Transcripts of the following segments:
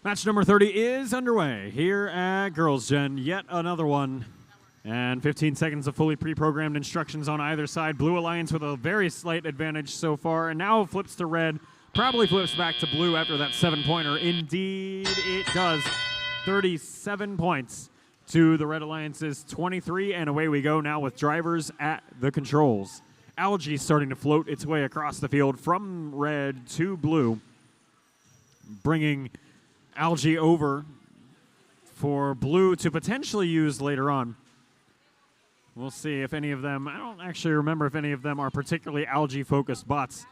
Match number 30 is underway here at Girls Gen. Yet another one. And 15 seconds of fully pre-programmed instructions on either side. Blue Alliance with a very slight advantage so far. And now flips to red. Probably flips back to blue after that 7-pointer. Indeed, it does. 37 points to the Red Alliance's 23. And away we go now with drivers at the controls. Algae starting to float its way across the field from red to blue. Bringing Algae over for blue to potentially use later on. We'll see if any of them, I don't actually remember if any of them are particularly Algae-focused bots.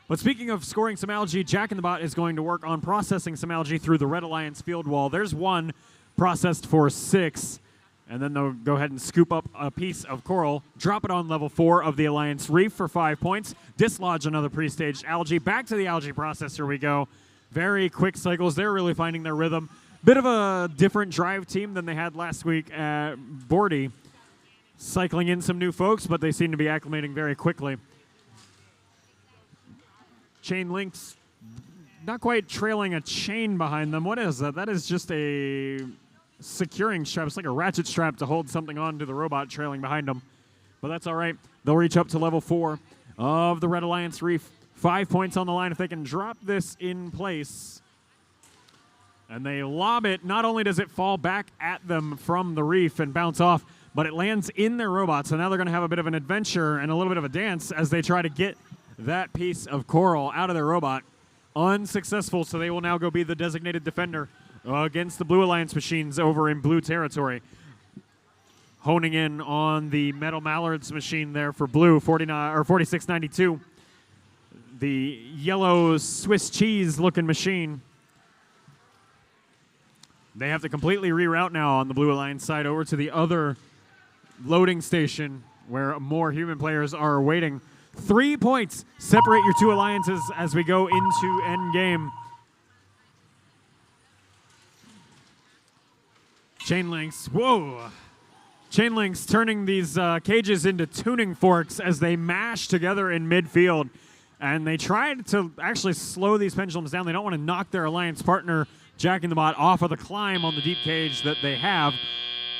But speaking of scoring some Algae, Jack in the Bot is going to work on processing some Algae through the Red Alliance field wall. There's one processed for 6, and then they'll go ahead and scoop up a piece of coral, drop it on level 4 of the Alliance Reef for 5 points, dislodge another pre-staged Algae. Back to the Algae processor we go. Very quick cycles. They're really finding their rhythm. Bit of a different drive team than they had last week at Bordy. Cycling in some new folks, but they seem to be acclimating very quickly. Chain links, not quite trailing a chain behind them. What is that? That is just a securing strap. It's like a ratchet strap to hold something on to the robot trailing behind them. But that's all right. They'll reach up to level 4 of the Red Alliance Reef. 5 points on the line if they can drop this in place. And they lob it. Not only does it fall back at them from the reef and bounce off, but it lands in their robot. So now they're going to have a bit of an adventure and a little bit of a dance as they try to get that piece of coral out of their robot. Unsuccessful, so they will now go be the designated defender against the Blue Alliance machines over in blue territory. Honing in on the Metal Mallards machine there for blue, 4692. The yellow Swiss cheese looking machine. They have to completely reroute now on the Blue Alliance side over to the other loading station where more human players are waiting. 3 points separate your two alliances as we go into endgame. Chain links, whoa. Chain links turning these cages into tuning forks as they mash together in midfield. And they tried to actually slow these pendulums down. They don't want to knock their alliance partner, Jack in the Bot, off of the climb on the deep cage that they have.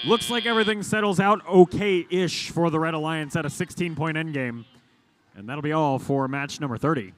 Looks like everything settles out okay-ish for the Red Alliance at a 16-point endgame. And that'll be all for match number 30.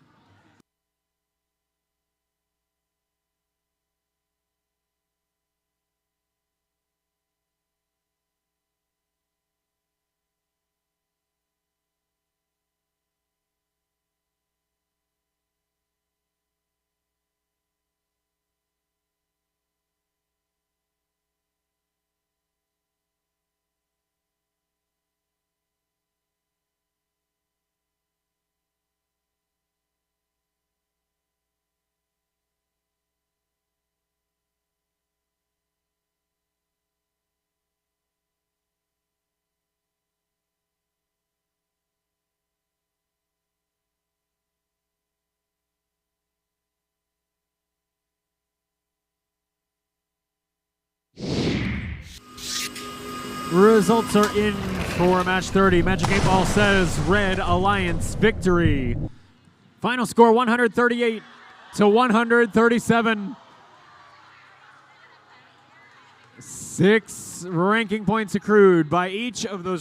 Results are in for match 30. Magic 8 Ball says Red Alliance victory. Final score 138 to 137. 6 ranking points accrued by each of those